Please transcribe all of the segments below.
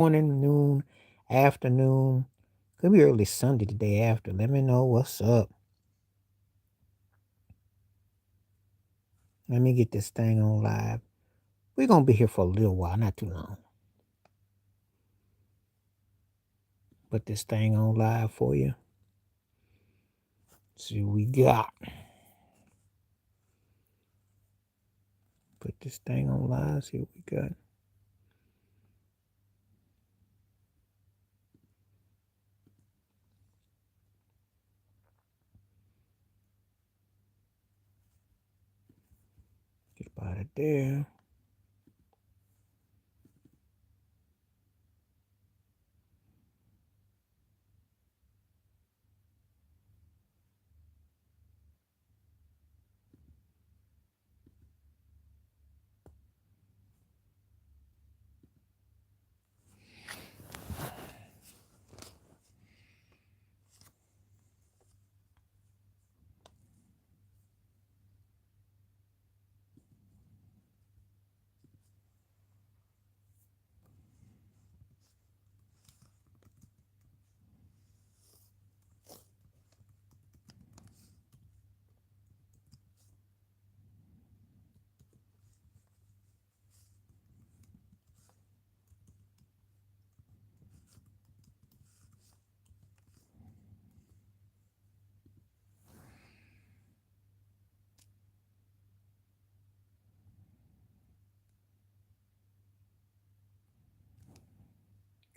morning, noon, afternoon. Could be early Sunday the day after. Let me know what's up. Let me get this thing on live. We're going to be here for a little while, not too long. Put this thing on live for you. See what we got. Put this thing on live, see what we got. Get about it there.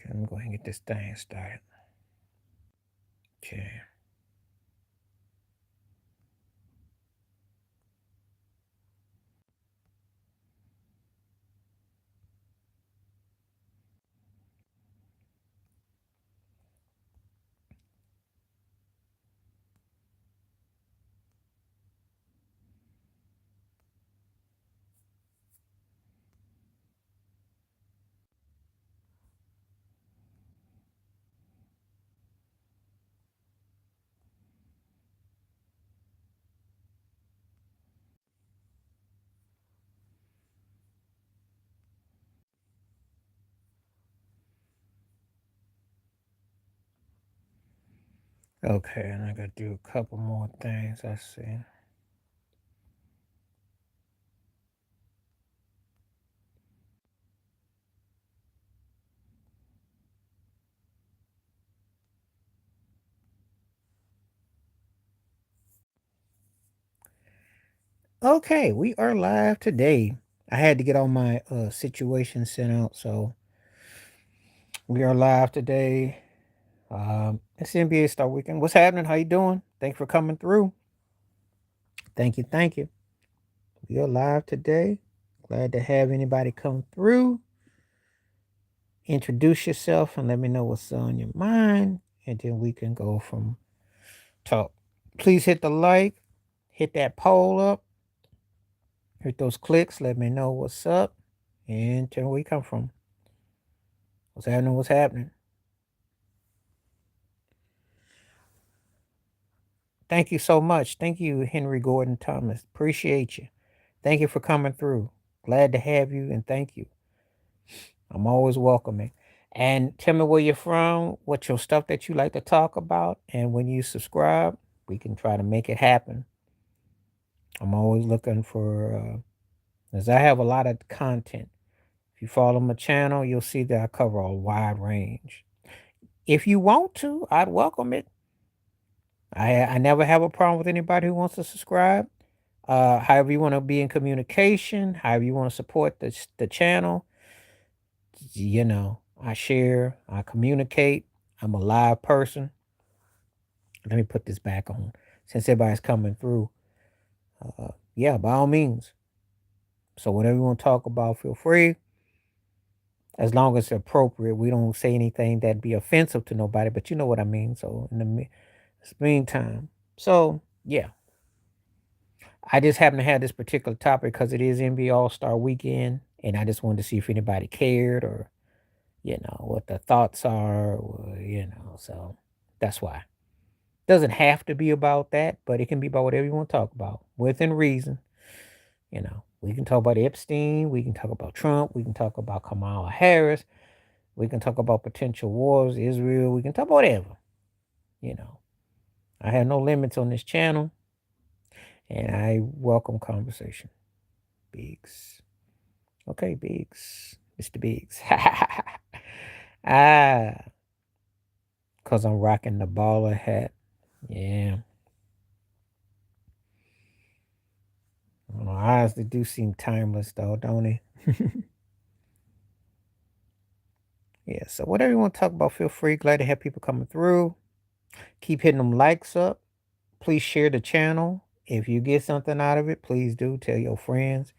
Okay, I'm going to get this thing started. Okay. Okay, and I got to do a couple more things. I see. Okay, we are live today. I had to get all my situation sent out, so we are live today. It's NBA Star Weekend. What's happening? How you doing? Thanks for coming through. Thank you, thank you. We are live today. Glad to have anybody come through. Introduce yourself and let me know what's on your mind, and then we can go from talk. Please hit the like, hit that poll up, hit those clicks. Let me know what's up, and tell me where you come from. What's happening? What's happening? Thank you so much. Thank you, Henry Gordon Thomas. Appreciate you. Thank you for coming through. Glad to have you, and thank you. I'm always welcoming. And tell me where you're from, what's your stuff that you like to talk about, and when you subscribe, we can try to make it happen. I'm always looking for, as I have a lot of content. If you follow my channel, you'll see that I cover a wide range. If you want to, I'd welcome it. I never have a problem with anybody who wants to subscribe. However you want to be in communication, however you want to support the channel, I share, I communicate. I'm a live person. Let me put this back on since everybody's coming through. Yeah, by all means. So whatever you want to talk about, feel free. As long as it's appropriate, we don't say anything that'd be offensive to nobody, but you know what I mean. So in the meantime, so yeah, I just happen to have this particular topic because it is NBA All Star Weekend, and I just wanted to see if anybody cared or what the thoughts are, or. So that's why. Doesn't have to be about that, but it can be about whatever you want to talk about within reason. We can talk about Epstein, we can talk about Trump, we can talk about Kamala Harris, We can talk about potential wars, Israel. We can talk about whatever. You know, I have no limits on this channel, and I welcome conversation. Biggs. Okay, Biggs. Mr. Biggs. ah, because I'm rocking the baller hat. Yeah. Well, eyes they do seem timeless though, don't they? Yeah, so whatever you want to talk about, feel free. Glad to have people coming through. Keep hitting them likes up. Please share the channel. If you get something out of it, please do. Tell your friends,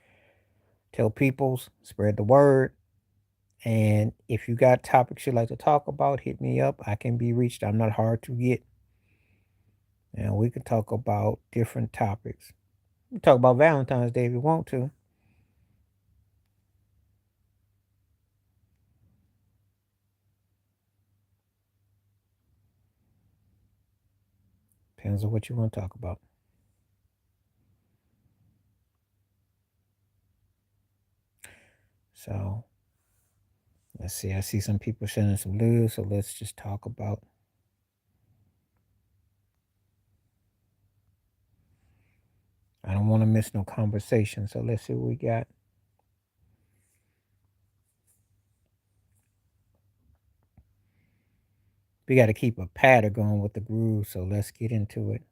tell peoples, spread the word. And if you got topics you'd like to talk about, hit me up. I can be reached. I'm not hard to get. And we can talk about different topics. We talk about Valentine's Day if you want to. Depends on what you want to talk about. So let's see. I see some people sending some news, so let's just talk about. I don't want to miss no conversation, so let's see what we got. We got to keep a pattern going with the groove, so let's get into it.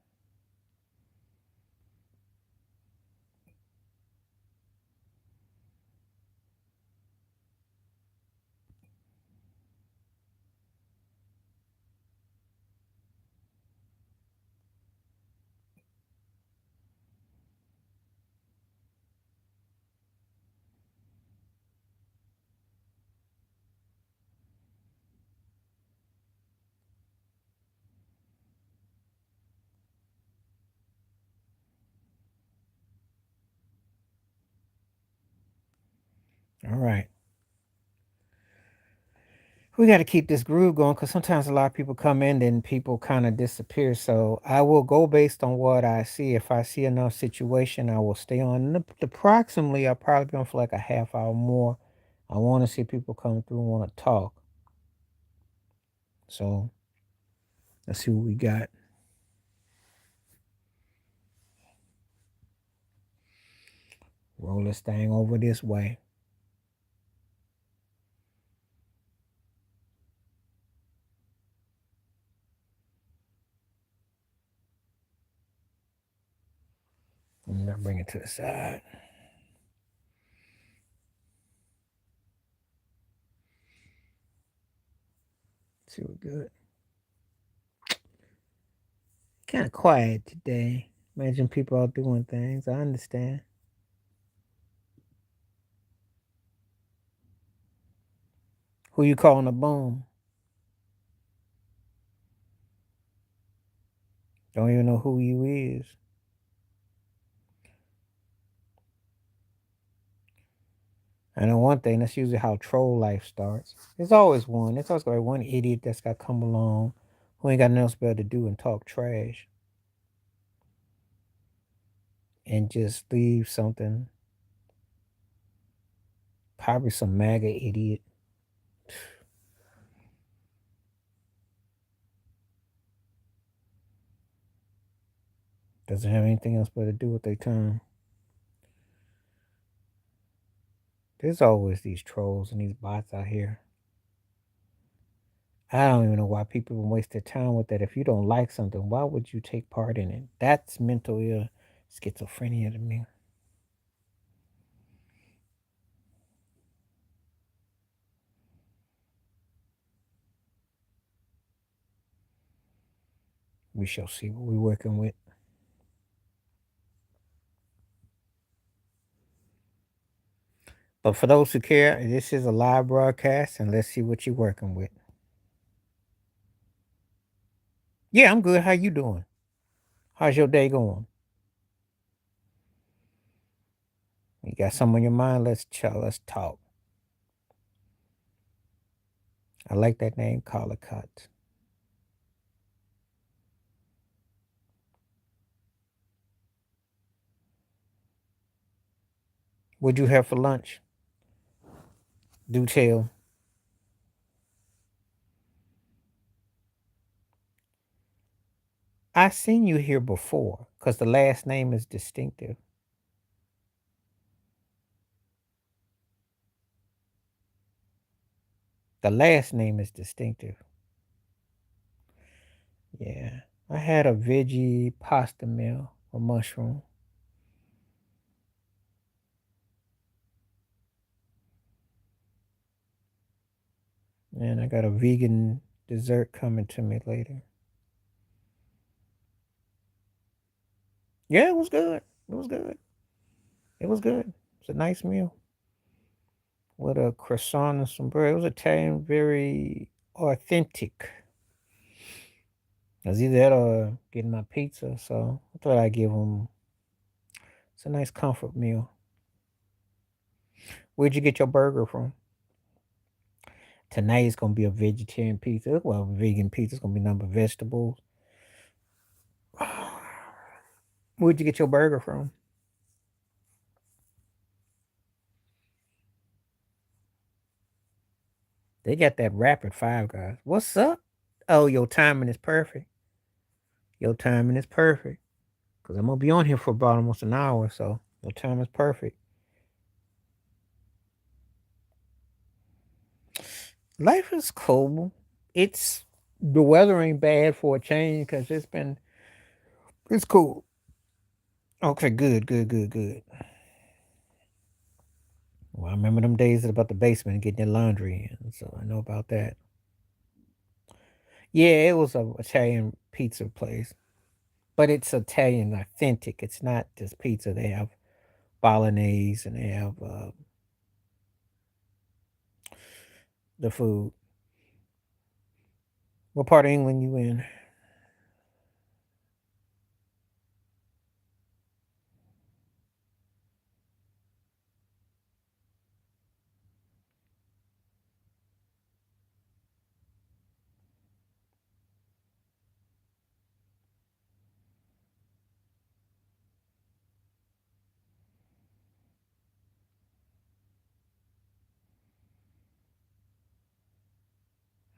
All right. We got to keep this groove going because sometimes a lot of people come in and people kind of disappear. So I will go based on what I see. If I see enough situation, I will stay on. Approximately, I'll probably be on for like a half hour more. I want to see people come through and want to talk. So let's see what we got. Roll this thing over this way. I'm gonna bring it to the side. See what good. Kind of quiet today. Imagine people out doing things. I understand. Who you calling a bum? Don't even know who you is. I know one thing, that's usually how troll life starts. There's always one. There's always gonna be one idiot that's got to come along who ain't got nothing else better to do and talk trash and just leave something. Probably some MAGA idiot. Doesn't have anything else better to do with their time. There's always these trolls and these bots out here. I don't even know why people even waste their time with that. If you don't like something, why would you take part in it? That's mental ill schizophrenia to me. We shall see what we're working with. But for those who care, this is a live broadcast, and let's see what you're working with. Yeah, I'm good. How you doing? How's your day going? You got something on your mind? Let's chill. Let's talk. I like that name, Collicut. What'd you have for lunch? Do tell. I seen you here before because the last name is distinctive. The last name is distinctive. Yeah. I had a veggie pasta meal with mushroom. And I got a vegan dessert coming to me later. Yeah, it was good. It was good. It was good. It's a nice meal with a croissant and some bread. It was Italian, very authentic. I was either that or getting my pizza, so I thought I'd give them. It's a nice comfort meal. Where'd you get your burger from? Tonight it's gonna be a vegetarian pizza. Well, vegan pizza. It's gonna be number of vegetables. Where'd you get your burger from? They got that rapid Five Guys. What's up? Oh, your timing is perfect. Your timing is perfect. Cause I'm gonna be on here for about almost an hour, so your time is perfect. Life is cool. It's the weather ain't bad for a change because it's cool. Okay, good, good, good, good. Well, I remember them days about the basement and getting your laundry in, so I know about that. Yeah, it was a Italian pizza place, but it's Italian authentic. It's not just pizza. They have bolognese and they have the food. What part of England you in?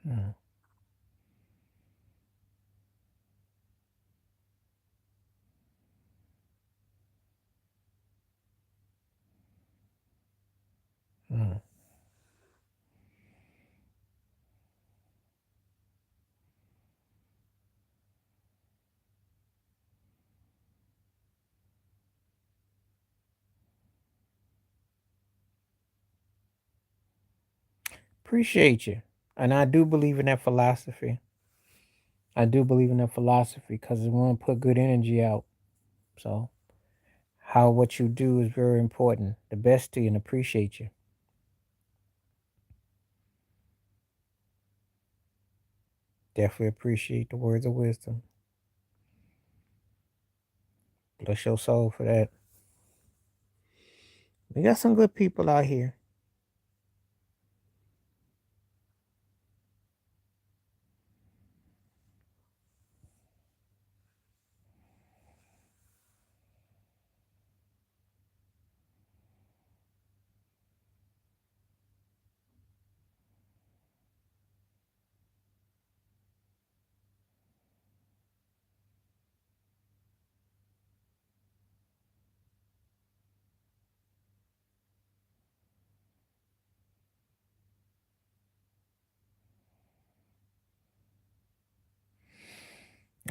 Mm, mm, Appreciate you, and I do believe in that philosophy. I do believe in that philosophy because it want to put good energy out. So how what you do is very important. The best to you and appreciate you. Definitely appreciate the words of wisdom. Bless your soul for that. We got some good people out here.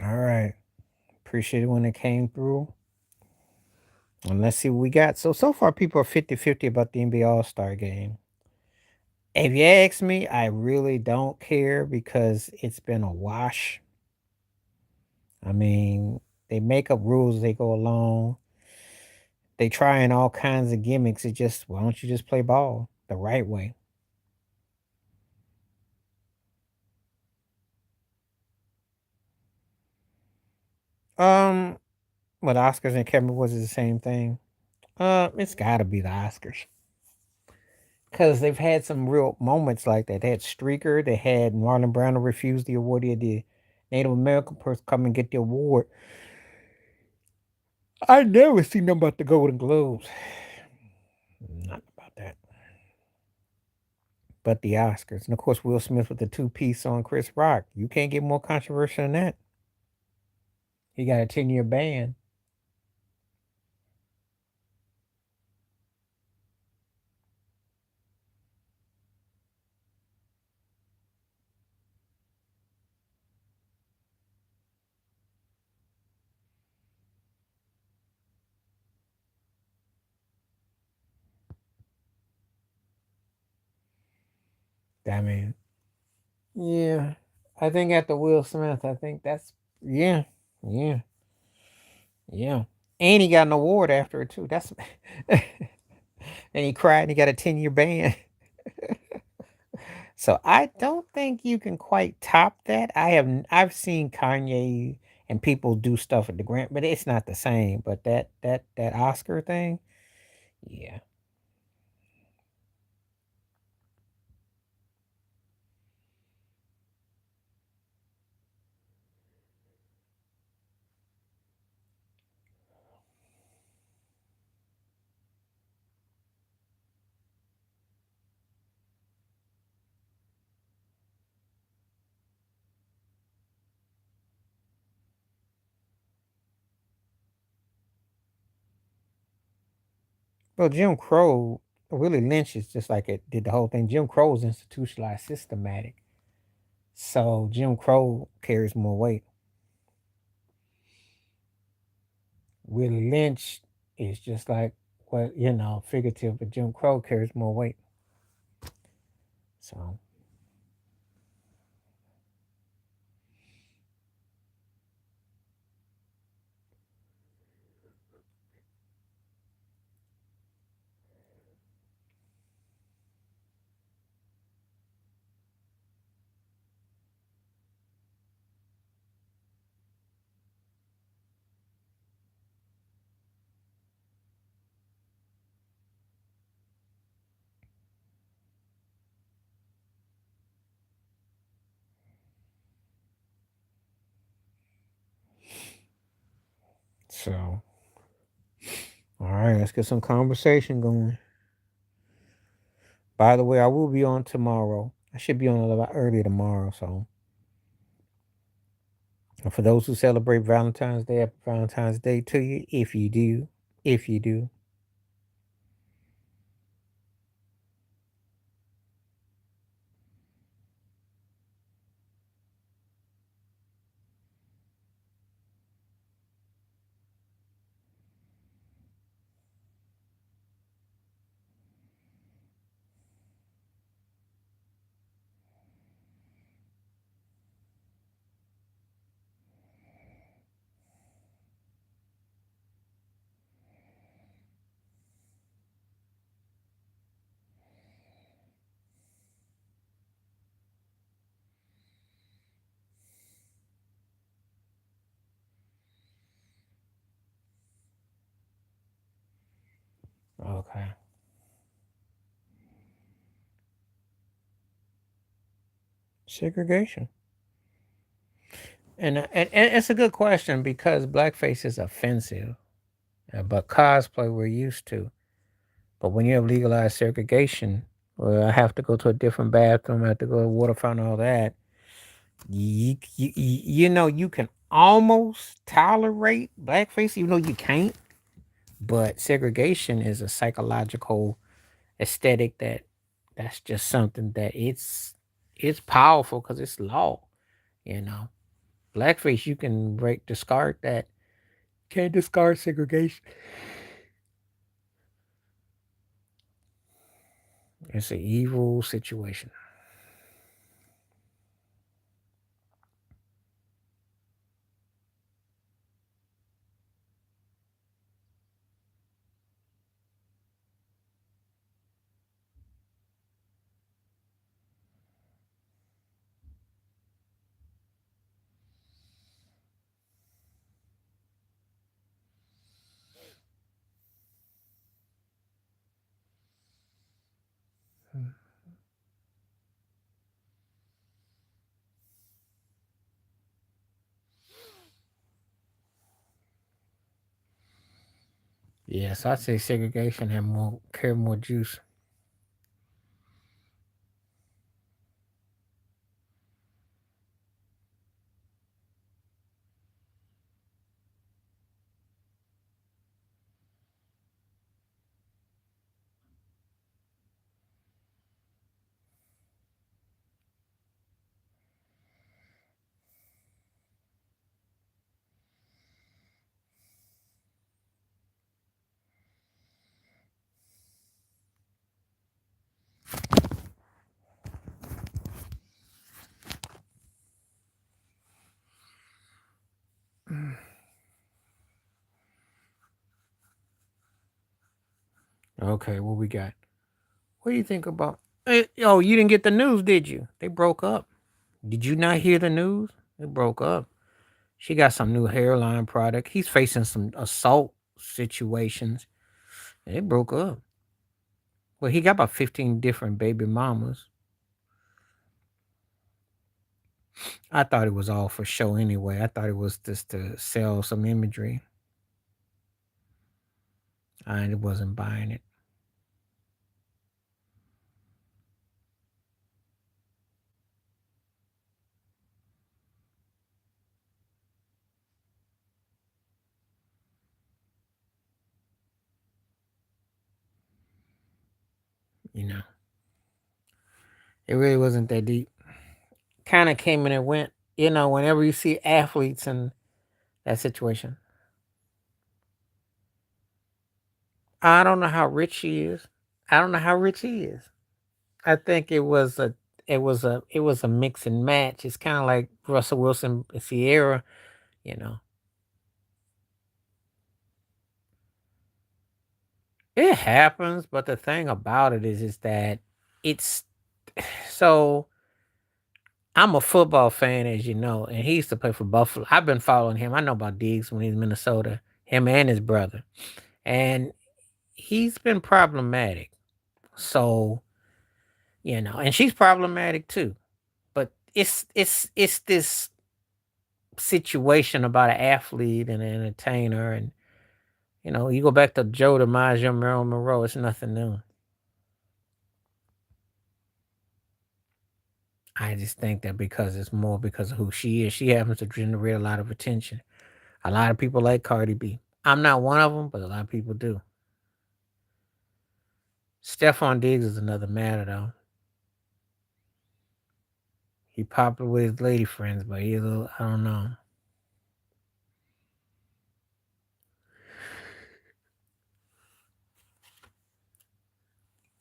All right. Appreciate it when it came through. And let's see what we got. So far, people are 50-50 about the NBA All Star game. If you ask me, I really don't care because it's been a wash. I mean, they make up rules as they go along. They trying all kinds of gimmicks. It just why don't you just play ball the right way? Um, With Oscars and Academy was it the same thing? It's got to be the Oscars because they've had some real moments like that. They had Streaker. They had Marlon Brando refuse the award. They had the Native American person come and get the award. I never seen them about the Golden Globes. Not about that. But the Oscars. And of course, Will Smith with the two piece on Chris Rock. You can't get more controversial than that. He got a 10-year ban. I mean, yeah. I think after Will Smith, I think that's yeah, yeah, yeah. And he got an award after it too. That's and he cried and he got a 10-year ban. So I don't think you can quite top that. I've seen Kanye and people do stuff at the Grant, but it's not the same. But that Oscar thing, yeah. Well, Jim Crow, Willie Lynch is just like it did the whole thing. Jim Crow is institutionalized, systematic. So Jim Crow carries more weight. Willie Lynch is just like what figurative, but Jim Crow carries more weight. So so all right, let's get some conversation going. By the way, I will be on tomorrow. I should be on a little early tomorrow. So, and for those who celebrate Valentine's Day, happy Valentine's Day to you. If you do, okay. Segregation, and it's a good question because blackface is offensive, but cosplay we're used to. But when you have legalized segregation, well, I have to go to a different bathroom. I have to go to the water fountain, all that. You can almost tolerate blackface, even though you can't. But segregation is a psychological aesthetic that's just something that it's powerful because it's law. You know, blackface you can discard that. Can't discard segregation. It's an evil situation. Yes, I say segregation had more carry more juice. Okay, what we got? What do you think about? Oh, you didn't get the news, did you? They broke up. Did you not hear the news? They broke up. She got some new hairline product. He's facing some assault situations. And they broke up. Well, he got about 15 different baby mamas. I thought it was all for show anyway. I thought it was just to sell some imagery. I wasn't buying it. You know, it really wasn't that deep. Kind of came and it went. You know, whenever you see athletes in that situation, I don't know how rich she is. I don't know how rich he is. I think it was a mix and match. It's kind of like Russell Wilson, Sierra. You know, it happens, but the thing about it is that it's so. I'm a football fan, as you know, and he used to play for Buffalo. I've been following him. I know about Diggs when he's in Minnesota. Him and his brother, and he's been problematic. So and she's problematic too. But it's this situation about an athlete and an entertainer, and you go back to Joe DiMaggio, Marilyn Monroe. It's nothing new. I just think that because it's more because of who she is, she happens to generate a lot of attention. A lot of people like Cardi B. I'm not one of them, but a lot of people do. Stephon Diggs is another matter, though. He popular with his lady friends, but he's a little, I don't know.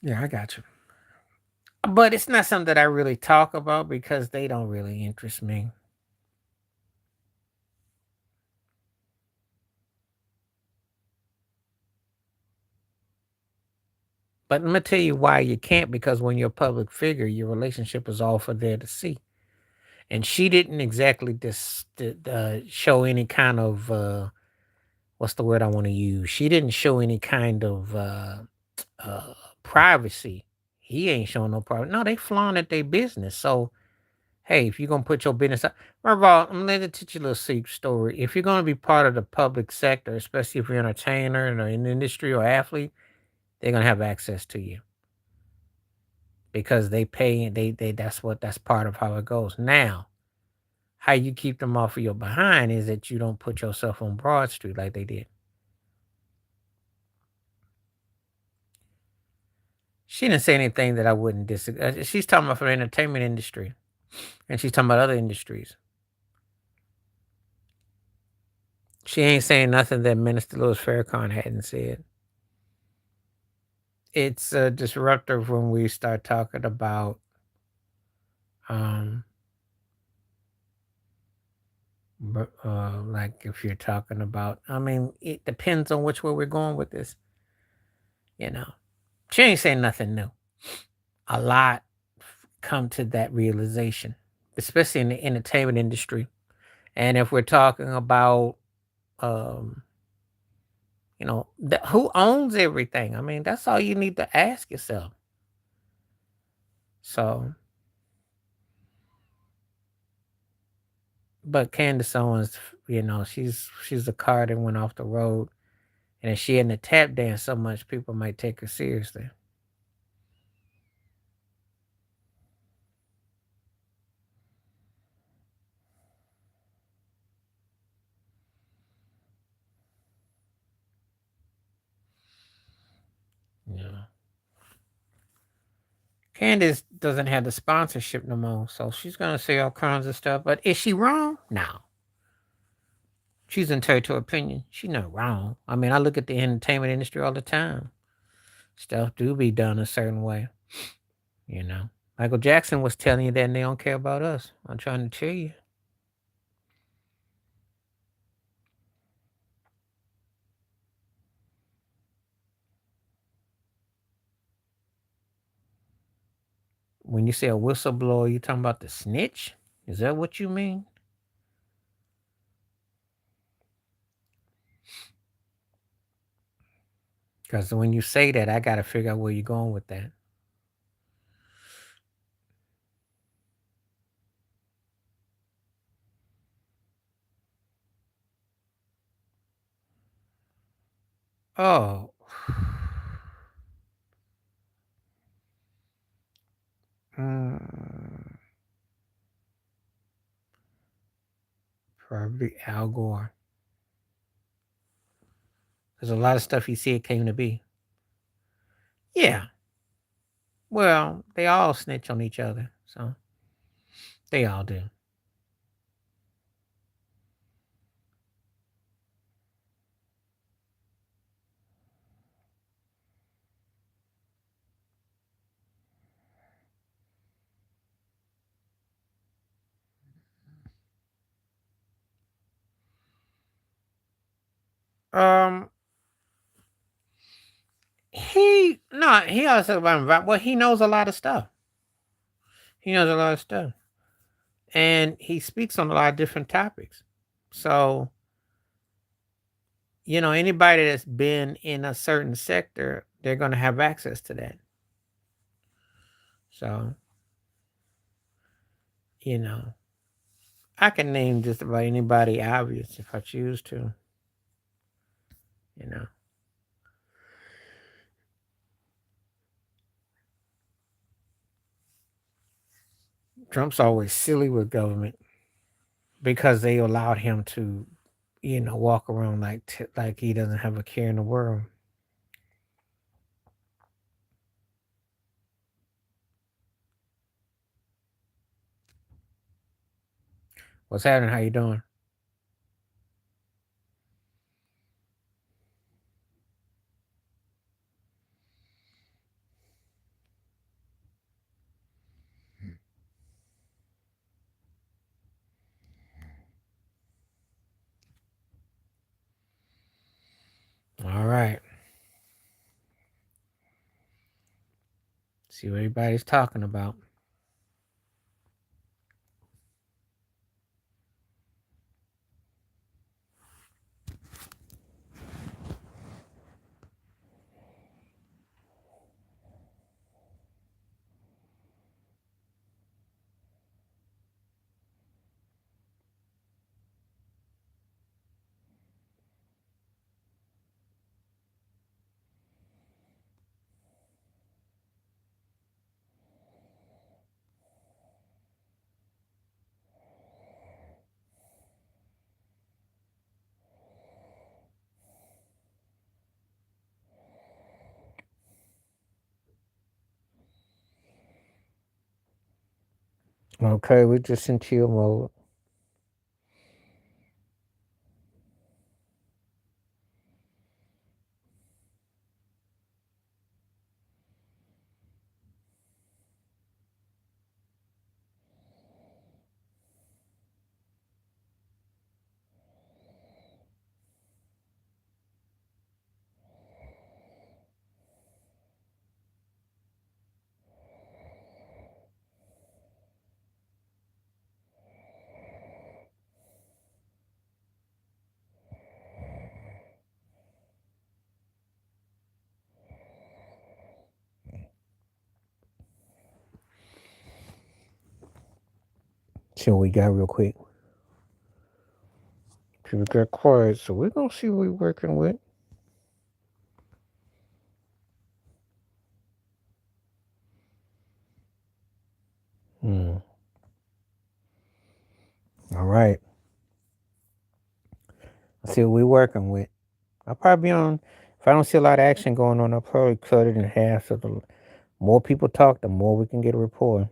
Yeah, I got you. But it's not something that I really talk about because they don't really interest me. But let me tell you why you can't, because when you're a public figure, your relationship is all for there to see. And she didn't exactly show any kind of what's the word I want to use? She didn't show any kind of uh, privacy. He ain't showing no privacy. No, they flaunted their business. So hey, if you're gonna put your business out, first of all, I'm gonna teach you a little secret story. If you're gonna be part of the public sector, especially if you're an entertainer and in the industry or athlete, they're gonna have access to you because they pay. They that's part of how it goes. Now, how you keep them off of your behind is that you don't put yourself on Broad Street like they did. She didn't say anything that I wouldn't disagree. She's talking about for the entertainment industry, and she's talking about other industries. She ain't saying nothing that Minister Louis Farrakhan hadn't said. It's disruptive when we start talking about, um, like if you're talking about, I mean, it depends on which way we're going with this. You know, she ain't saying nothing new. A lot come to that realization, especially in the entertainment industry. And if we're talking about, um, who owns everything? I mean, that's all you need to ask yourself. So, but Candace Owens, she's a car that went off the road, and if she in the tap dance so much, people might take her seriously. Yeah. Candace doesn't have the sponsorship no more, so she's gonna say all kinds of stuff. But is she wrong? No. She's entitled to her opinion. She's not wrong. I mean, I look at the entertainment industry all the time. Stuff do be done a certain way, you know. Michael Jackson was telling you that and they don't care about us. I'm trying to tell you. When you say a whistleblower, you talking about the snitch? Is that what you mean? Because when you say that, I got to figure out where you're going with that. Oh. Mm, probably Al Gore. There's a lot of stuff he said came to be. Yeah. Well, they all snitch on each other. So they all do. Um, he also well, he knows a lot of stuff. He knows a lot of stuff. And he speaks on a lot of different topics. So, anybody that's been in a certain sector, they're gonna have access to that. So, you know, I can name just about anybody obvious if I choose to, you know. Trump's always silly with government because they allowed him to, walk around like he doesn't have a care in the world. What's happening? How you doing? All right. See what everybody's talking about. Okay, we're just in chill mode. See what we got real quick. People got quiet, so we're gonna see what we're working with. Hmm. All right. Let's see what we're working with. I'll probably be on. If I don't see a lot of action going on, I'll probably cut it in half. So the more people talk, the more we can get a rapport.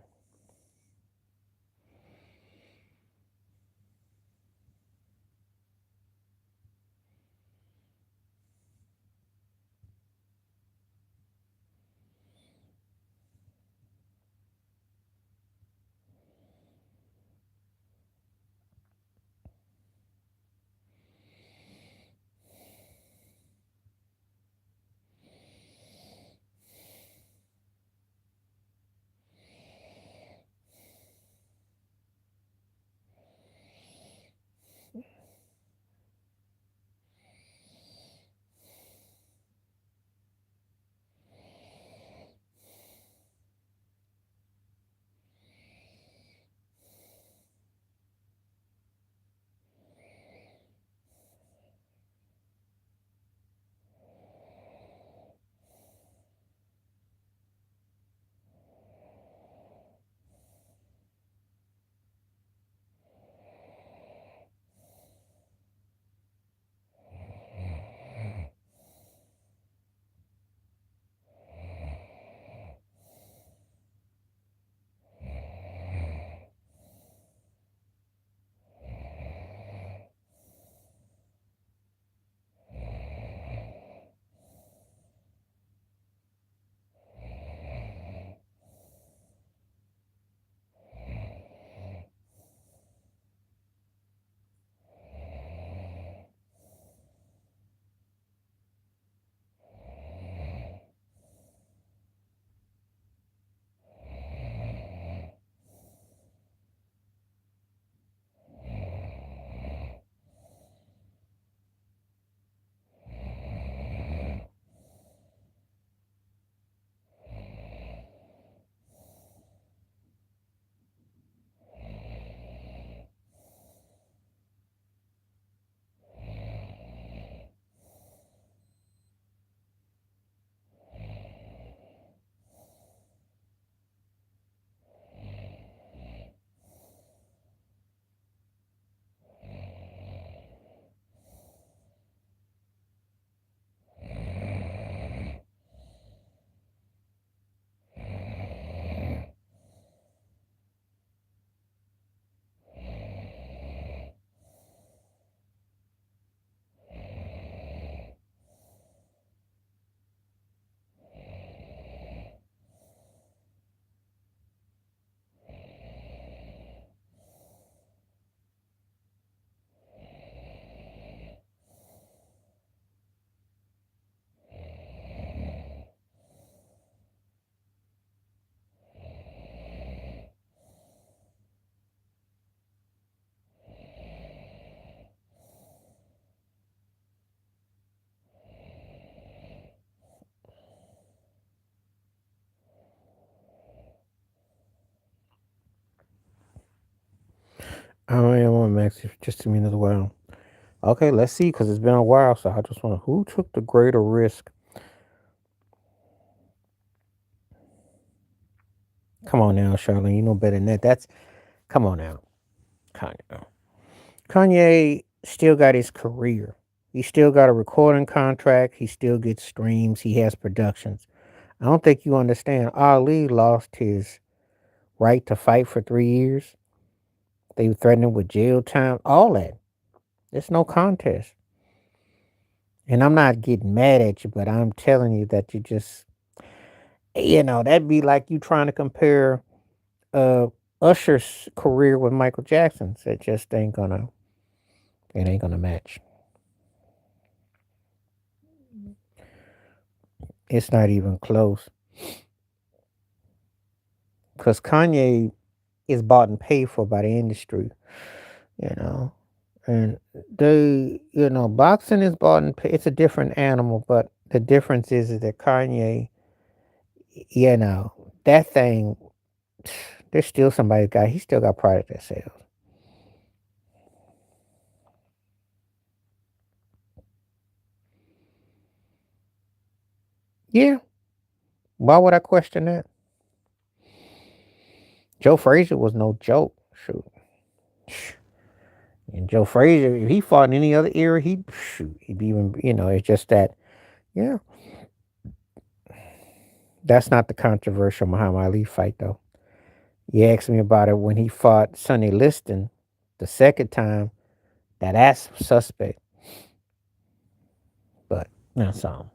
I am on Max just a minute a while. Okay, let's see, because it's been a while, so I just want to. Who took the greater risk? Come on now, Charlene. You know better than that. Come on now. Kanye. Kanye still got his career. He still got a recording contract. He still gets streams. He has productions. I don't think you understand. Ali lost his right to fight for 3 years. They threatened him with jail time. All that. It's no contest. And I'm not getting mad at you, but I'm telling you that you just, that'd be like you trying to compare uh Usher's career with Michael Jackson's. It ain't gonna match. It's not even close. Because Kanye is bought and paid for by the industry, you know. And boxing is bought and paid. It's a different animal, but the difference is that Kanye, that thing, there's still somebody's got, he still got product that sells. Yeah. Why would I question that? Joe Frazier was no joke. Shoot. And Joe Frazier, if he fought in any other era, he'd be even, it's just that, yeah, that's not the controversial Muhammad Ali fight, though. You asked me about it when he fought Sonny Liston the second time. That's suspect, but that's all.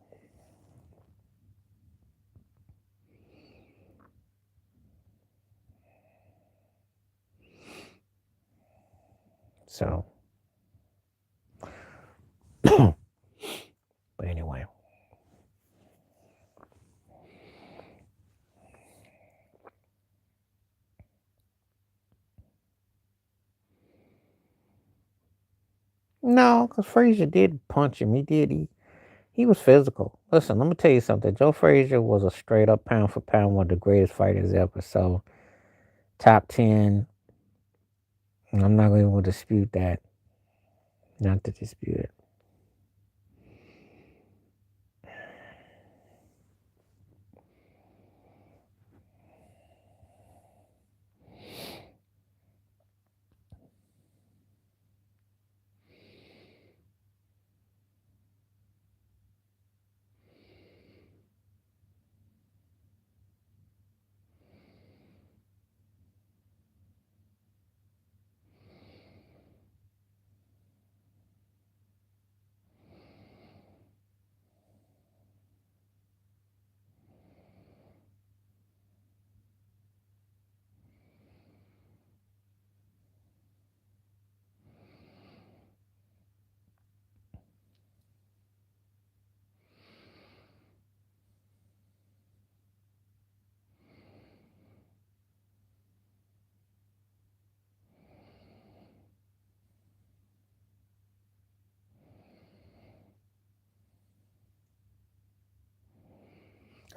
So, but anyway, no, because Frazier did punch him. He did. He was physical. Listen, let me tell you something. Joe Frazier was a straight up pound for pound one of the greatest fighters ever. So, top 10. I'm not going to dispute that. Not to dispute it.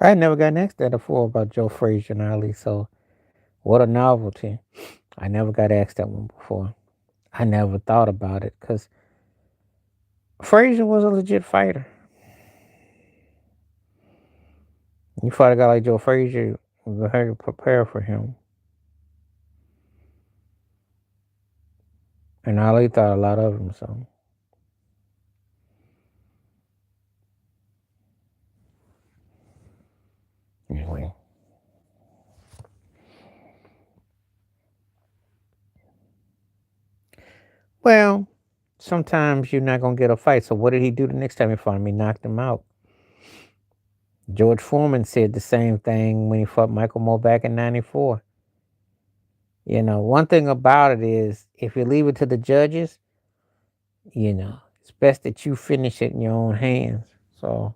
I had never gotten asked that before about Joe Frazier and Ali. So, what a novelty. I never got asked that one before. I never thought about it because Frazier was a legit fighter. You fought a guy like Joe Frazier, you had to prepare for him. And Ali thought a lot of him, so anyway. Well, sometimes you're not gonna get a fight. So what did he do the next time he fought him? He knocked him out. George Foreman said the same thing when he fought Michael Moore back in '94. One thing about it is if you leave it to the judges, it's best that you finish it in your own hands. So,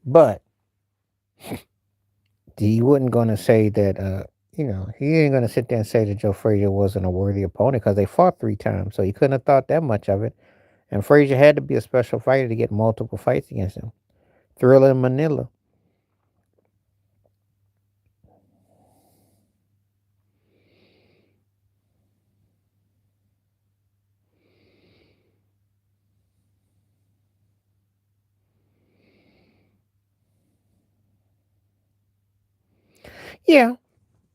but he wasn't going to say that, he ain't going to sit there and say that Joe Frazier wasn't a worthy opponent because they fought 3 times. So he couldn't have thought that much of it. And Frazier had to be a special fighter to get multiple fights against him. Thriller in Manila. Yeah,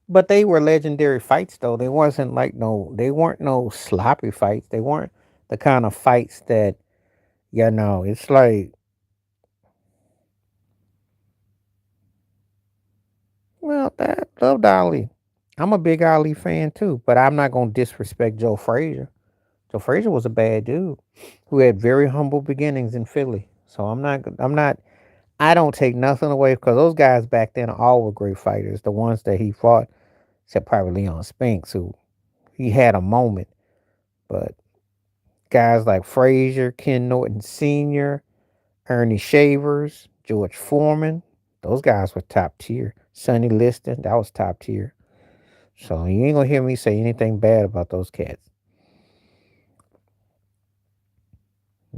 but they were legendary fights though. They wasn't like they weren't no sloppy fights. They weren't the kind of fights that it's like, well, that loved Ali. I'm a big Ali fan too, but I'm not gonna disrespect Joe Frazier. Joe Frazier was a bad dude who had very humble beginnings in Philly. So I'm not. I don't take nothing away because those guys back then all were great fighters. The ones that he fought, except probably Leon Spinks, who he had a moment. But guys like Frazier, Ken Norton Sr., Ernie Shavers, George Foreman, those guys were top tier. Sonny Liston, that was top tier. So you ain't gonna hear me say anything bad about those cats.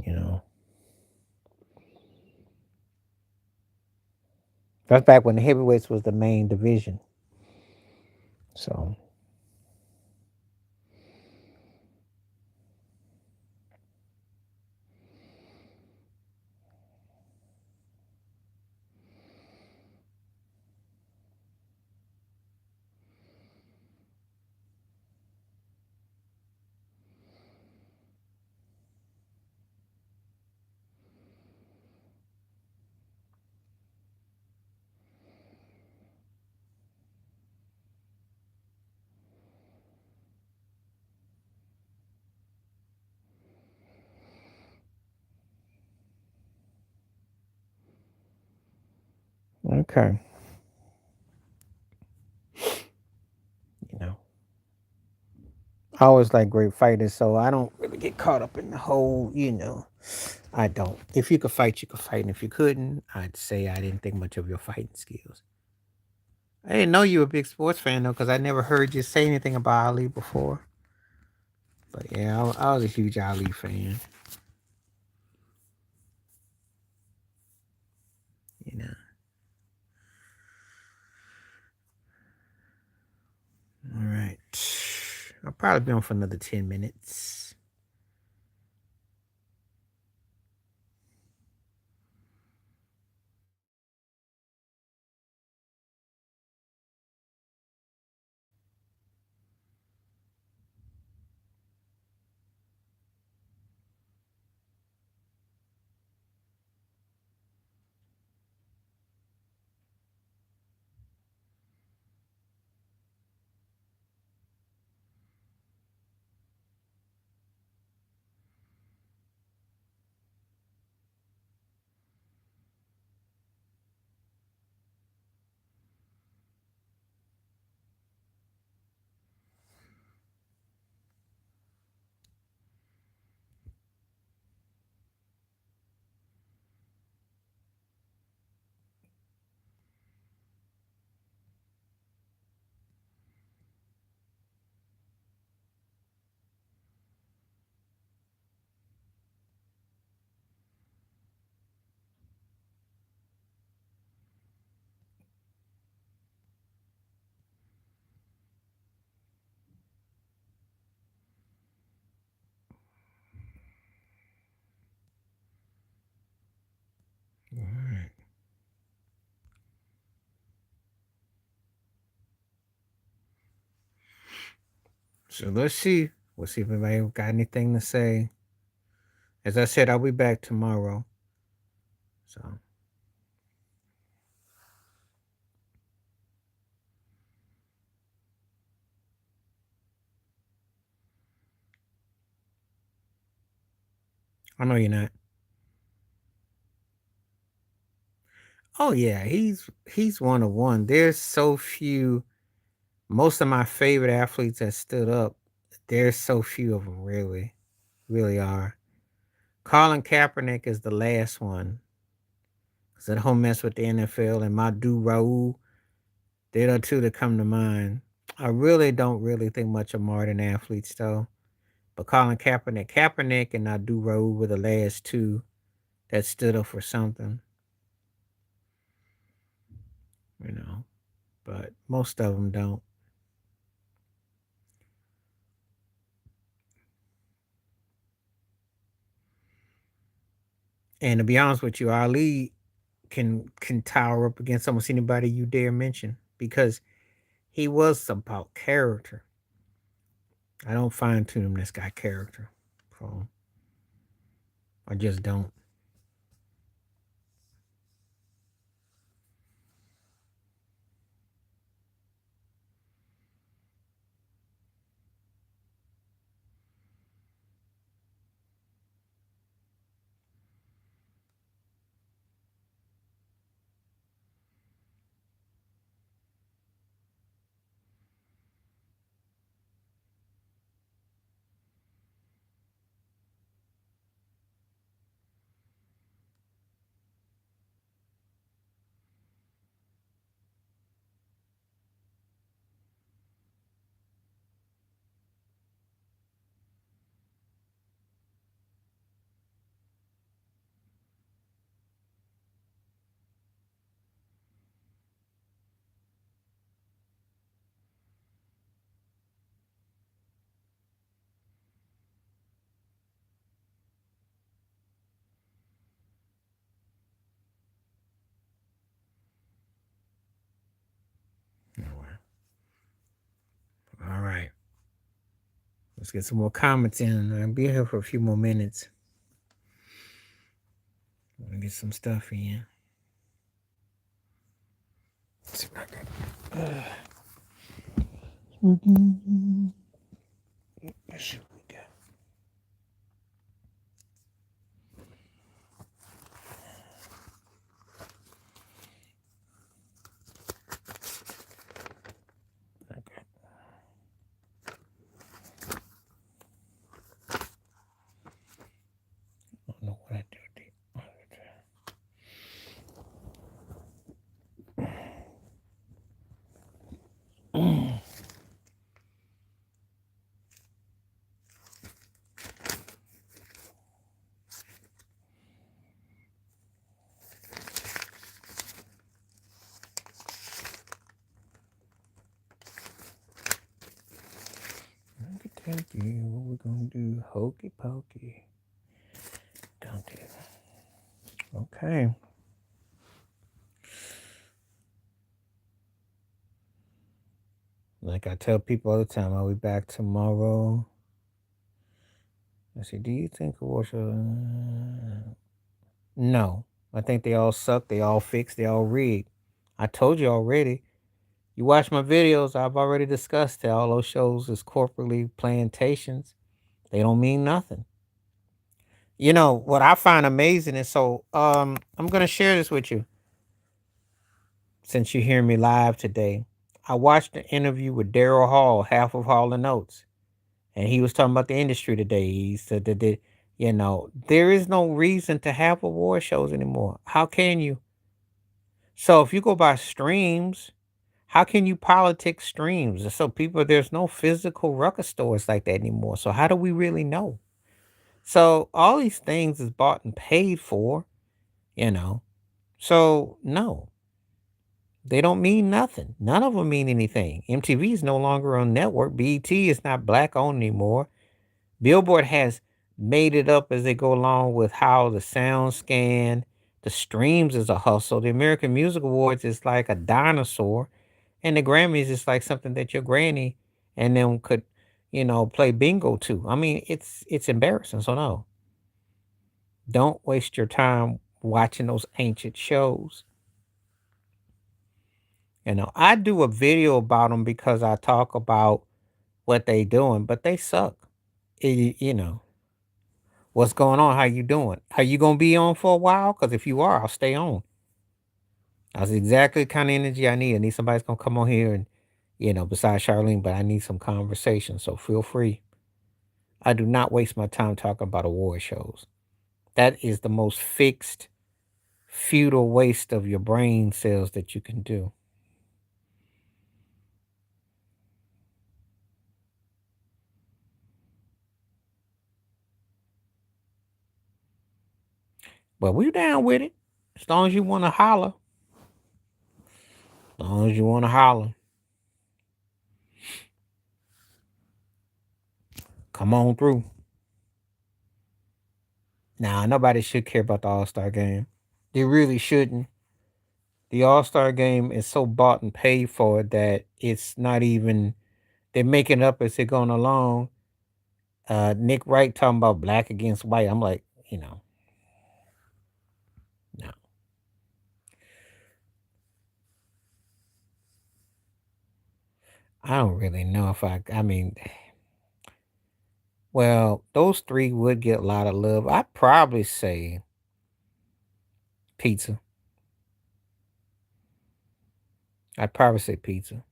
You know, that's back when the heavyweights was the main division. So, okay, you know, I always like great fighters, so I don't really get caught up in the whole. I don't. If you could fight, you could fight, and if you couldn't, I'd say I didn't think much of your fighting skills. I didn't know you were a big sports fan though, because I never heard you say anything about Ali before. But yeah, I was a huge Ali fan. You know. All right. I'll probably be on for another 10 minutes. All right. So let's see. We'll see if anybody got anything to say. As I said, I'll be back tomorrow. So I know you're not. Oh yeah, he's one of one. There's so few. Most of my favorite athletes that stood up. There's so few of them. Really, really are. Colin Kaepernick is the last one. Cause I don't mess with the NFL and my dude Raul. They're the two that come to mind. I really don't really think much of modern athletes though. But Kaepernick and Nadu Raul were the last two that stood up for something, you know. But most of them don't. And to be honest with you, Ali can tower up against almost anybody you dare mention because he was about character. I don't fine tune him. This guy character, so I just don't. All right. Let's get some more comments in. I'll be here for a few more minutes. I'm gonna get some stuff in. Let's see what I got. Let's see what we got. Okay. I don't know what I do. Thank you. What we gonna do? Hokey pokey. Don't do. Okay. Like I tell people all the time, I'll be back tomorrow. Let's see. Do you think award show? No. I think they all suck. They all fixed. They all rigged. I told you already. You watch my videos. I've already discussed that all those shows is corporately plantations. They don't mean nothing. You know what I find amazing is I'm gonna share this with you since you hear me live today. I watched an interview with Daryl Hall, half of Hall and Notes, and he was talking about the industry today. He said that there is no reason to have award shows anymore. How can you? So if you go by streams, how can you politic streams? So there's no physical record stores like that anymore. So how do we really know? So all these things is bought and paid for, you know. So no, they don't mean nothing. None of them mean anything. MTV is no longer on network. BET is not black owned anymore. Billboard has made it up as they go along with how the sound scan, the streams is a hustle. The American Music Awards is like a dinosaur, and the Grammys is like something that your granny and them could, play bingo to. I mean, it's embarrassing. So no, don't waste your time watching those ancient shows. I do a video about them because I talk about what they doing, but they suck. You know, what's going on? How you doing? Are you gonna be on for a while? Because if you are, I'll stay on. That's exactly the kind of energy I need. I need somebody's gonna come on here and, besides Charlene, but I need some conversation. So feel free. I do not waste my time talking about award shows. That is the most fixed, futile waste of your brain cells that you can do. But we're down with it. As long as you want to holler. As long as you want to holler. Come on through. Now, nobody should care about the All-Star game. They really shouldn't. The All-Star game is so bought and paid for that it's not even they're making up as they're going along. Nick Wright talking about black against white. I'm like, no. I don't really know if I mean, well, those three would get a lot of love. I'd probably say pizza. I'd probably say pizza.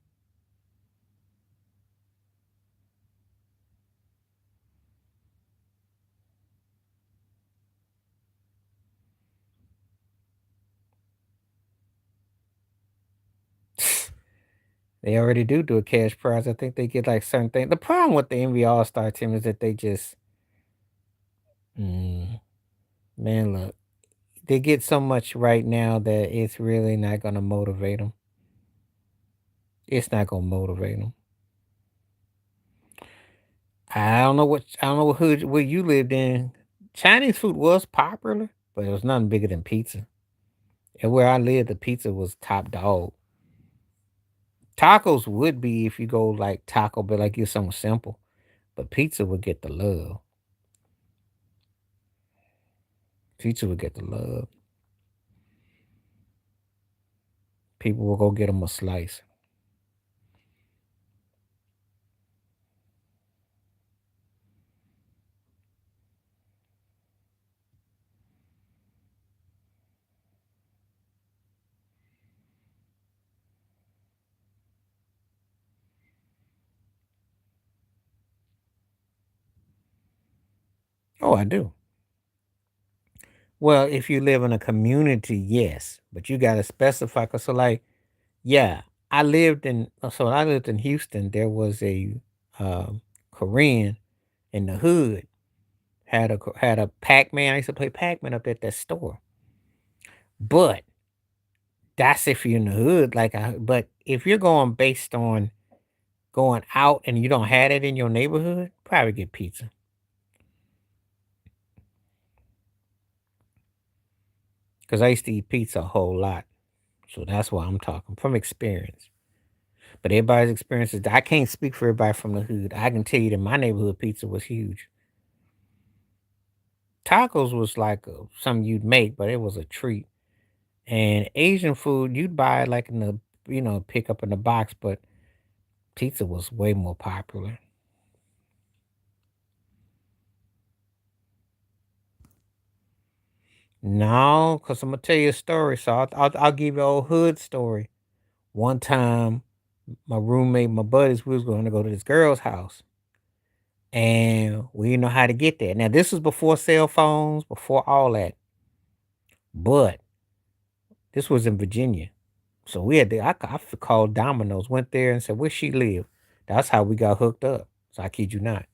They already do a cash prize. I think they get like certain things. The problem with the NBA All Star team is that they just, mm, man, look, they get so much right now that it's really not going to motivate them. It's not going to motivate them. I don't know what hood where you lived in. Chinese food was popular, but it was nothing bigger than pizza. And where I lived, the pizza was top dog. Tacos would be if you go like Taco Bell, like you're something simple, but pizza would get the love. Pizza would get the love. People will go get them a slice. Oh, I do. Well, if you live in a community, yes, but you gotta specify. Cause so, like, yeah, I lived in Houston. There was a Korean in the hood had a Pac Man. I used to play Pac Man up at that store. But that's if you're in the hood. But if you're going based on going out and you don't have it in your neighborhood, probably get pizza. Cause I used to eat pizza a whole lot. So that's why I'm talking from experience. But everybody's experiences, I can't speak for everybody from the hood. I can tell you that my neighborhood pizza was huge. Tacos was like something you'd make, but it was a treat. And Asian food, you'd buy it like in the, pick up in the box, but pizza was way more popular. No, because I'm going to tell you a story. So I'll give you a old hood story. One time, my roommate, my buddies, we was going to go to this girl's house. And we didn't know how to get there. Now, this was before cell phones, before all that. But this was in Virginia. So we had to, called Domino's, went there and said, where she live? That's how we got hooked up. So I kid you not.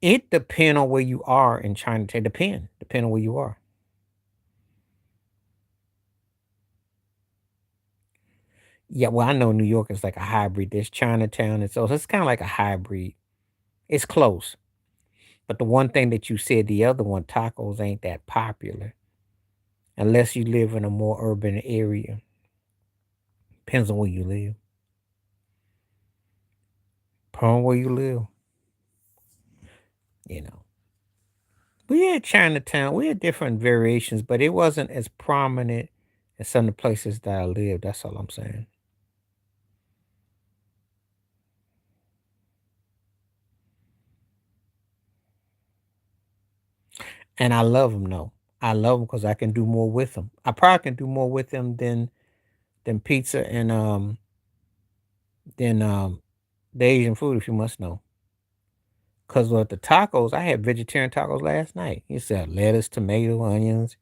It depend on where you are in China. It depend on where you are. Yeah, well, I know New York is like a hybrid. There's Chinatown, and so it's kind of like a hybrid. It's close, but the one thing that you said, the other one, tacos ain't that popular unless you live in a more urban area. Depends on where you live. Depends on where you live, you know. We had Chinatown. We had different variations, but it wasn't as prominent as some of the places that I lived. That's all I'm saying. And I love them, though. I love them because I can do more with them. I probably can do more with them than pizza and than the Asian food, if you must know. Because with the tacos, I had vegetarian tacos last night. You said lettuce, tomato, onions,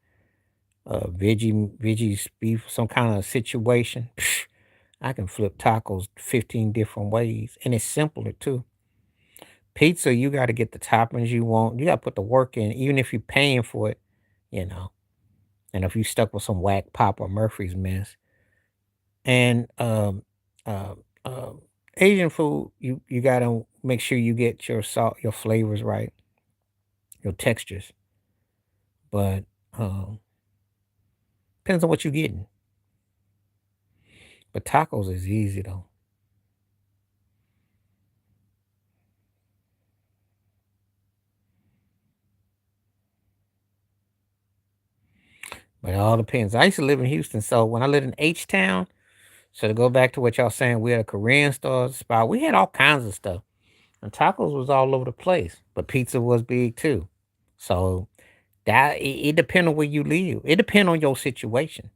veggies, beef, some kind of situation. Psh, I can flip tacos 15 different ways, and it's simpler too. Pizza, you got to get the toppings you want. You got to put the work in, even if you're paying for it, you know. And if you stuck with some whack Papa Murphy's mess, and uh, uh, Asian food, you gotta make sure you get your salt, your flavors right, your textures. But um, depends on what you're getting. But tacos is easy though. But it all depends. I used to live in Houston, so when I lived in H Town, so to go back to what y'all saying, we had a Korean store spot. We had all kinds of stuff. And tacos was all over the place. But pizza was big too. So it depends on where you live. It depends on your situation.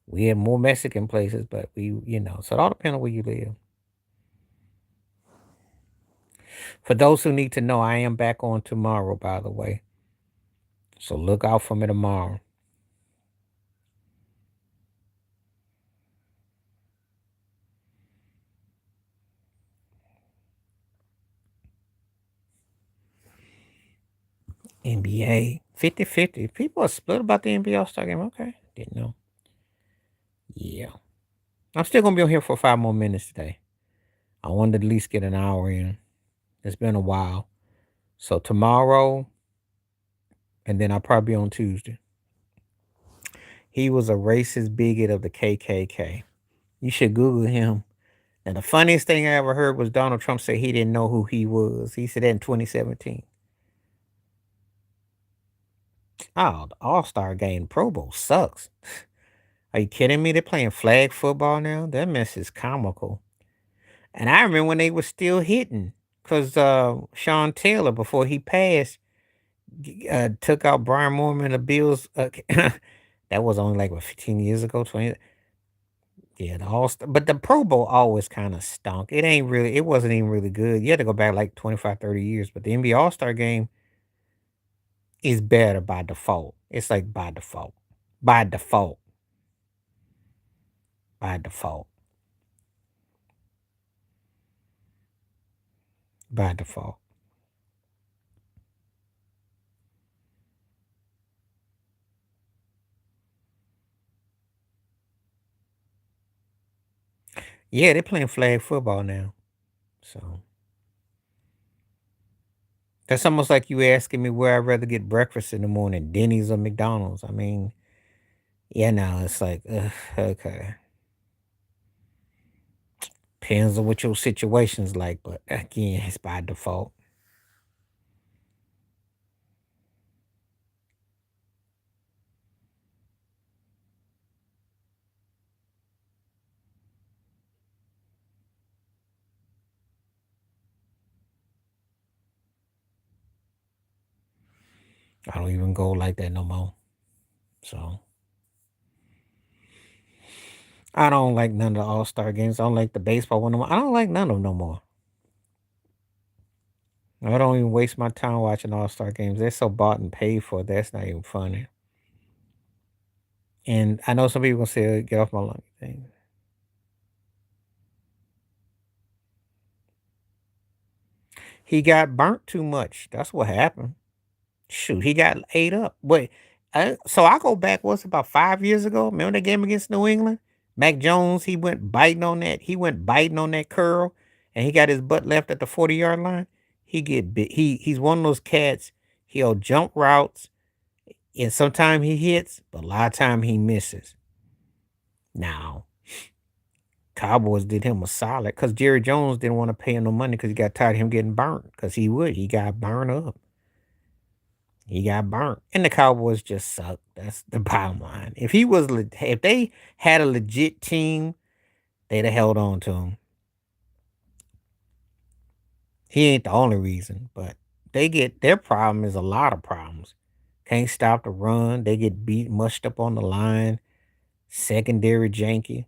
We had more Mexican places, but so it all depends on where you live. For those who need to know, I am back on tomorrow, by the way. So look out for me tomorrow. NBA 50-50. People are split about the NBA All-Star game. Okay. Didn't know. Yeah. I'm still going to be on here for 5 more minutes today. I wanted to at least get an hour in. It's been a while. So tomorrow, and then I'll probably be on Tuesday. He was a racist bigot of the KKK. You should Google him. And the funniest thing I ever heard was Donald Trump say he didn't know who he was. He said that in 2017. Oh, the All Star game, Pro Bowl sucks. Are you kidding me? They're playing flag football now? That mess is comical. And I remember when they were still hitting because Sean Taylor, before he passed, took out Brian Moorman, the Bills. That was only like, what, 15 years ago, 20. Yeah, the All Star, but the Pro Bowl always kind of stunk. It wasn't even really good. You had to go back like 25, 30 years. But the NBA All Star game is better by default. It's like by default. By default. By default. By default. Yeah, they're playing flag football now. So that's almost like you asking me where I'd rather get breakfast in the morning, Denny's or McDonald's. I mean, yeah, no, it's like, okay. Depends on what your situation's like, but again, it's by default. I don't even go like that no more. So I don't like none of the All Star games. I don't like the baseball one no more. I don't like none of them no more. I don't even waste my time watching All Star games. They're so bought and paid for. That's not even funny. And I know some people gonna say, "Get off my lawn." Thing. He got burnt too much. That's what happened. Shoot, he got ate up. But so I go back. What's about 5 years ago? Remember that game against New England? Mac Jones. He went biting on that. He went biting on that curl, and he got his butt left at the 40-yard line. He get bit. He's one of those cats. He'll jump routes, and sometimes he hits, but a lot of time he misses. Now, Cowboys did him a solid because Jerry Jones didn't want to pay him no money because he got tired of him getting burnt. Because he would. He got burned up. He got burnt, and the Cowboys just suck. That's the bottom line. If they had a legit team, they'd have held on to him. He ain't the only reason, but their problem is a lot of problems. Can't stop the run. They get beat, mushed up on the line. Secondary janky.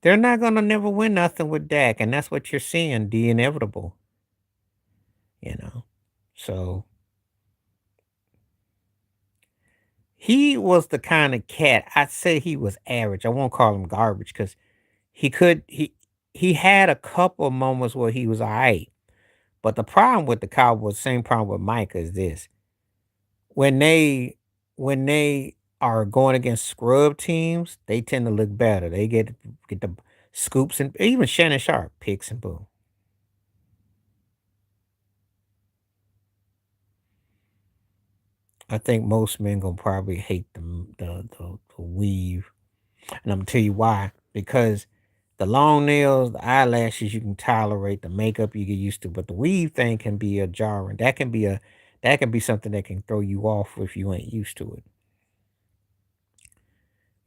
They're not gonna never win nothing with Dak, and that's what you're seeing. The inevitable, you know. So he was the kind of cat. I'd say he was average. I won't call him garbage because he could he had a couple of moments where he was alright, but the problem with the Cowboys, same problem with Micah is this. When they are going against scrub teams, they tend to look better. They get the scoops and even Shannon Sharp picks and boom. I think most men gonna probably hate the weave, and I'm gonna tell you why. Because The long nails, the eyelashes you can tolerate, the makeup you get used to, but the weave thing can be a jarring. That can be something that can throw you off if you ain't used to it,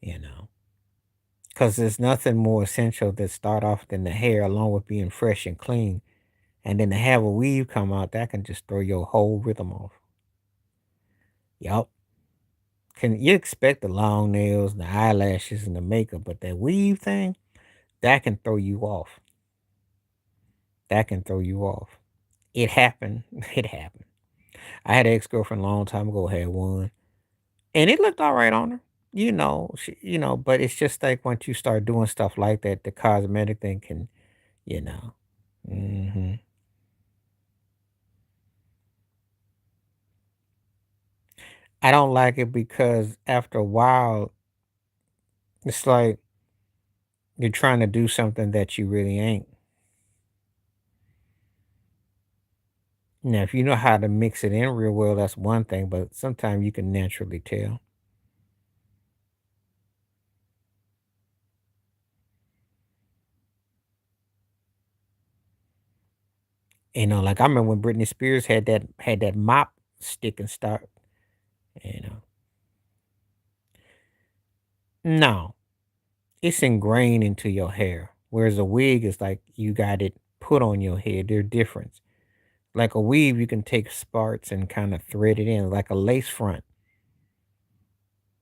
you know. Because there's nothing more essential to start off than the hair, along with being fresh and clean. And then to have a weave come out, that can just throw your whole rhythm off. Yup. Can you expect the long nails, the eyelashes, and the makeup, but that weave thing, that can throw you off. That can throw you off. It happened. It happened. I had an ex girlfriend a long time ago, had one, and it looked all right on her. But it's just like once you start doing stuff like that, the cosmetic thing can, you know. hmm I don't like it because after a while, it's like you're trying to do something that you really ain't. Now, if you know how to mix it in real well, that's one thing, but sometimes you can naturally tell. Like I remember when Britney Spears had that mop stick and stuff. You know, no, it's ingrained into your hair, whereas a wig is like you got it put on your head. They're different. Like a weave, you can take sparks and kind of thread it in, like a lace front.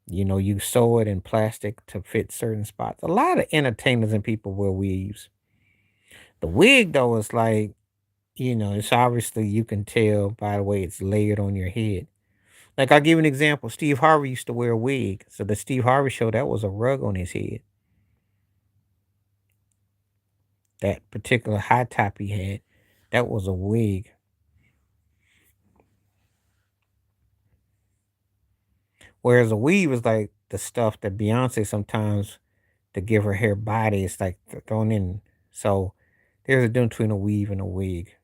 You sew it in plastic to fit certain spots. A lot of entertainers and people wear weaves. The wig, though, is like, it's obviously you can tell by the way it's layered on your head. Like, I'll give you an example. Steve Harvey used to wear a wig. So the Steve Harvey show, that was a rug on his head. That particular high top he had, that was a wig. Whereas a weave is like the stuff that Beyonce sometimes to give her hair body. It's like thrown in. So there's a difference between a weave and a wig.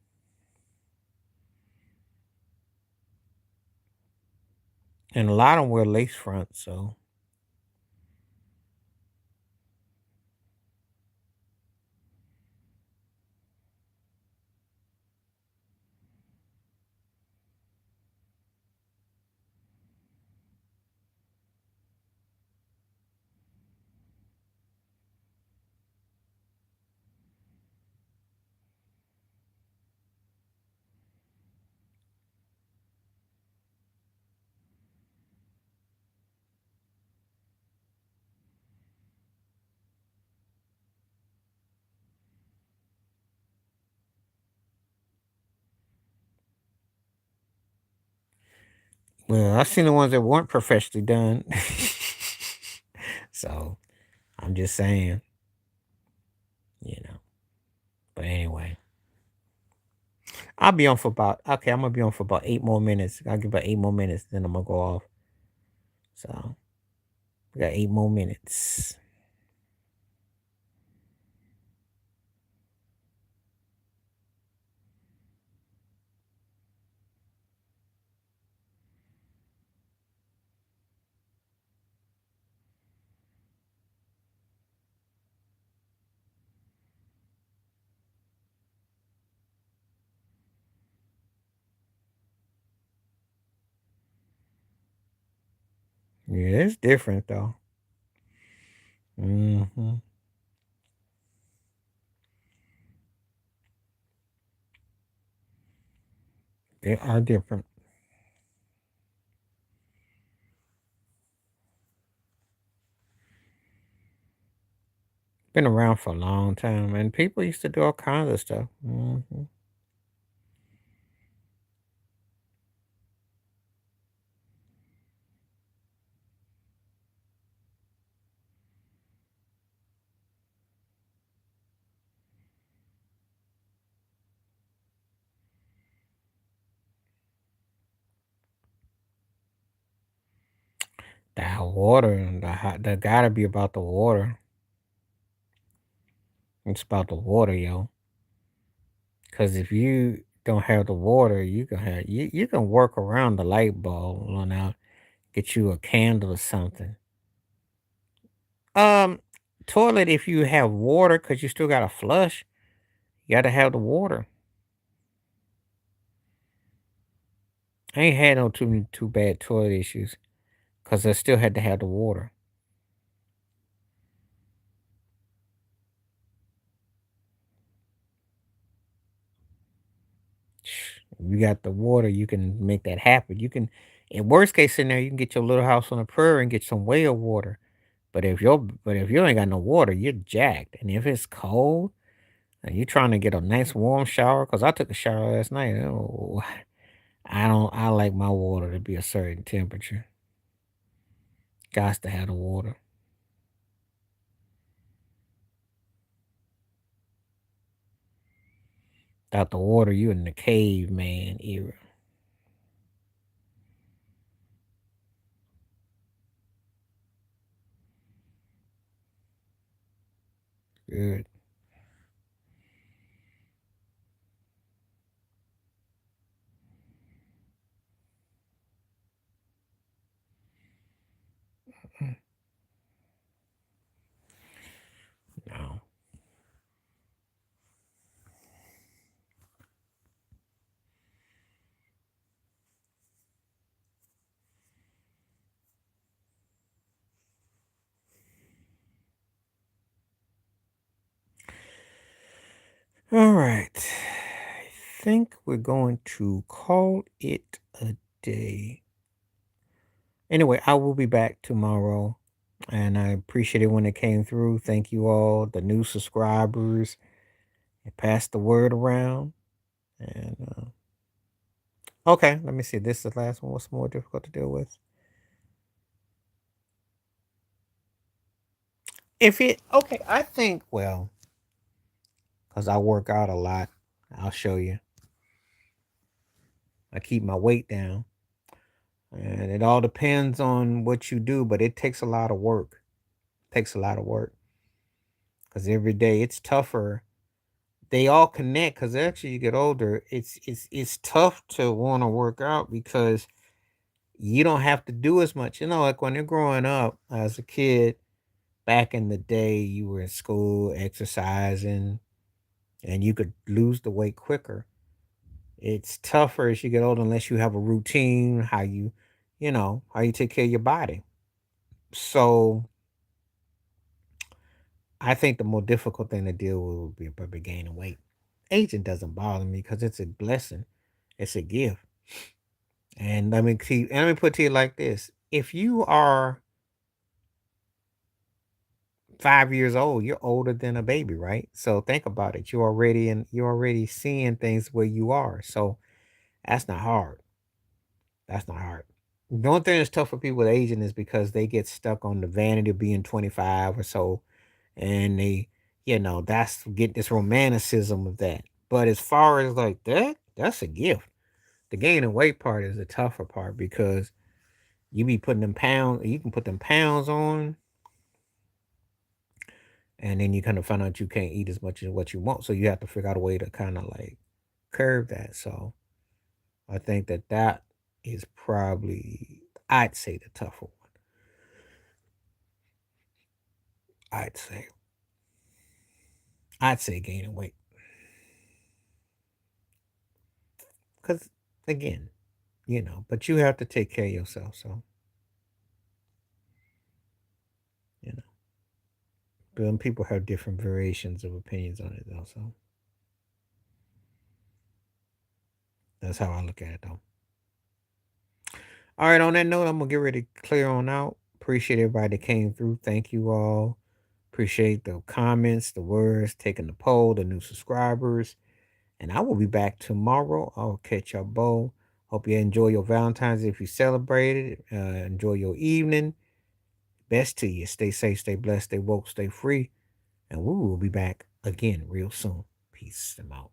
And a lot of them wear lace fronts. So well, I've seen the ones that weren't professionally done. So I'm just saying, you know. But anyway, I'll be on for about okay. I'm gonna be on for about 8 more minutes. I'll give about 8 more minutes, then I'm gonna go off. So we got 8 more minutes. Yeah, it's different though. hmm They are different. Been around for a long time, and people used to do all kinds of stuff. That water, that gotta be about the water. It's about the water, yo. Because if you don't have the water, you can work around the light bulb. Now, get you a candle or something. Um, toilet, if you have water, because you still got to flush, you got to have the water. I ain't had no too bad toilet issues because I still had to have the water. You got the water, you can make that happen. You can, in worst case scenario, you can get your little house on a prairie and get some well water. But if you ain't got no water, you're jacked. And if it's cold and you're trying to get a nice warm shower, because I took a shower last night. Oh, I like my water to be a certain temperature. Gots to have the water. Without the water, you in the caveman era. Good. No. All right. I think we're going to call it a day. Anyway, I will be back tomorrow. And I appreciate it when it came through. Thank you all, the new subscribers. And pass the word around. And okay, let me see. This is the last one. What's more difficult to deal with? If it okay, I think because I work out a lot. I'll show you. I keep my weight down. And it all depends on what you do, but it takes a lot of work. It takes a lot of work. Because every day it's tougher. They all connect because actually you get older, it's tough to want to work out because you don't have to do as much. Like when you're growing up as a kid, back in the day, you were in school exercising and you could lose the weight quicker. It's tougher as you get older unless you have a routine, how you take care of your body. So I think the more difficult thing to deal with would be probably gaining weight. Aging doesn't bother me because it's a blessing. It's a gift. And let me put to you like this. If you are 5 years old, you're older than a baby, right? So think about it. You're already seeing things where you are. So that's not hard. That's not hard. The only thing that's tough for people with aging is because they get stuck on the vanity of being 25 or so. And that's get this romanticism of that. But as far as like that, that's a gift. The gaining weight part is the tougher part because you can put them pounds on, and then you kind of find out you can't eat as much as what you want. So you have to figure out a way to kind of like curb that. So I think that is probably, I'd say, the tougher one. I'd say, I'd say gaining weight. Because again, but you have to take care of yourself. So, you know, but people have different variations of opinions on it, though. So that's how I look at it, though. All right, on that note, I'm going to get ready to clear on out. Appreciate everybody that came through. Thank you all. Appreciate the comments, the words, taking the poll, the new subscribers. And I will be back tomorrow. I'll catch y'all both. Hope you enjoy your Valentine's if you celebrated. Enjoy your evening. Best to you. Stay safe, stay blessed, stay woke, stay free. And we will be back again real soon. Peace. I'm out.